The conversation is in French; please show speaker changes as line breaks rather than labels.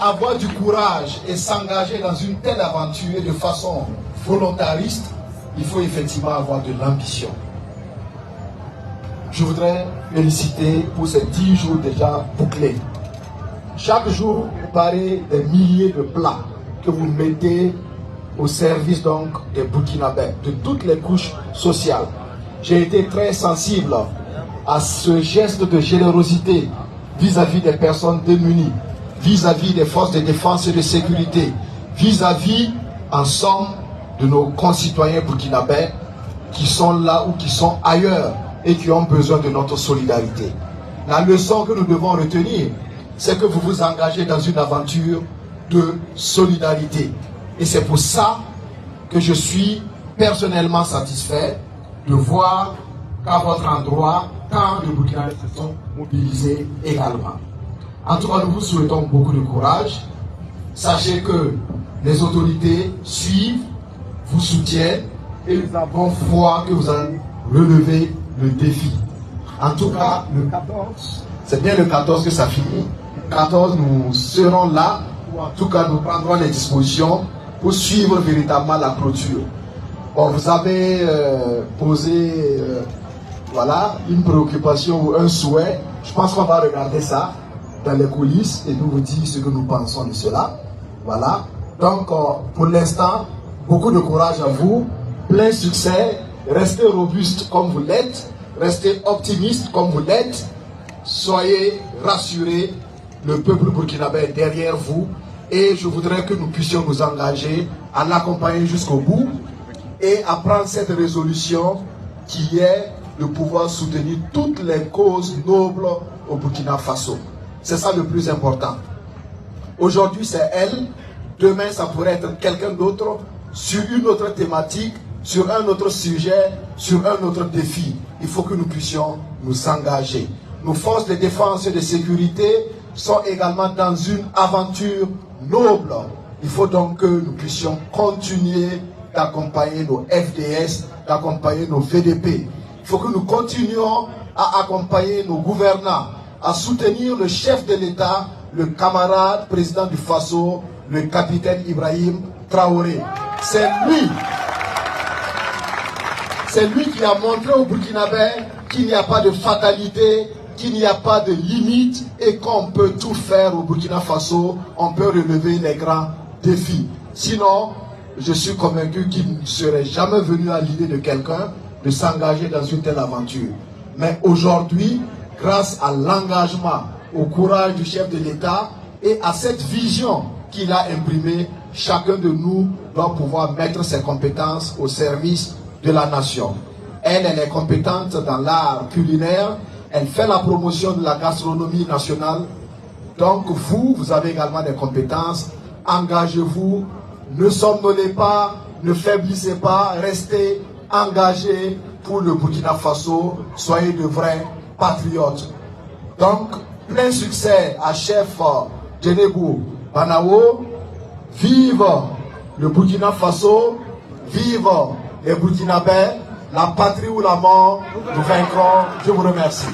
avoir du courage et s'engager dans une telle aventure de façon volontariste, il faut effectivement avoir de l'ambition. Je voudrais féliciter pour ces 10 jours déjà bouclés. Chaque jour, vous préparez des milliers de plats que vous mettez au service donc des Burkinabés, de toutes les couches sociales. J'ai été très sensible à ce geste de générosité vis-à-vis des personnes démunies, vis-à-vis des forces de défense et de sécurité, vis-à-vis, en somme, de nos concitoyens burkinabés qui sont là ou qui sont ailleurs et qui ont besoin de notre solidarité. La leçon que nous devons retenir, c'est que vous vous engagez dans une aventure de solidarité. Et c'est pour ça que je suis personnellement satisfait de voir qu'à votre endroit, tant de Burkinabés se sont mobilisés également. En tout cas, nous vous souhaitons beaucoup de courage. Sachez que les autorités suivent, vous soutiennent et nous avons foi que vous allez relever le défi. En tout cas, le 14, c'est bien le 14 que ça finit. Le 14, nous serons là, ou en tout cas, nous prendrons les dispositions pour suivre véritablement la clôture. Bon, vous avez posé voilà, une préoccupation ou un souhait. Je pense qu'on va regarder ça dans les coulisses et nous vous dire ce que nous pensons de cela. Voilà. Donc, pour l'instant, beaucoup de courage à vous, plein succès, restez robuste comme vous l'êtes, restez optimiste comme vous l'êtes, soyez rassurés, le peuple burkinabé est derrière vous et je voudrais que nous puissions nous engager à l'accompagner jusqu'au bout et à prendre cette résolution qui est de pouvoir soutenir toutes les causes nobles au Burkina Faso. C'est ça le plus important. Aujourd'hui, c'est elle. Demain, ça pourrait être quelqu'un d'autre sur une autre thématique, sur un autre sujet, sur un autre défi. Il faut que nous puissions nous engager. Nos forces de défense et de sécurité sont également dans une aventure noble. Il faut donc que nous puissions continuer d'accompagner nos FDS, d'accompagner nos VDP. Il faut que nous continuions à accompagner nos gouvernants, à soutenir le chef de l'État, le camarade président du Faso, le capitaine Ibrahim Traoré. C'est lui qui a montré aux Burkinabés qu'il n'y a pas de fatalité, qu'il n'y a pas de limite et qu'on peut tout faire au Burkina Faso, on peut relever les grands défis. Sinon, je suis convaincu qu'il ne serait jamais venu à l'idée de quelqu'un de s'engager dans une telle aventure. Mais aujourd'hui, grâce à l'engagement, au courage du chef de l'État et à cette vision qu'il a imprimée, chacun de nous doit pouvoir mettre ses compétences au service de la nation. Elle est compétente dans l'art culinaire, elle fait la promotion de la gastronomie nationale. Donc vous avez également des compétences. Engagez-vous, ne somnolez pas, ne faiblissez pas, restez engagés pour le Burkina Faso, soyez de vrais patriotes. Donc, plein succès à chef Djenebou Banao, vive le Burkina Faso, vive les Burkinabés, la patrie ou la mort, nous vaincrons. Je vous remercie.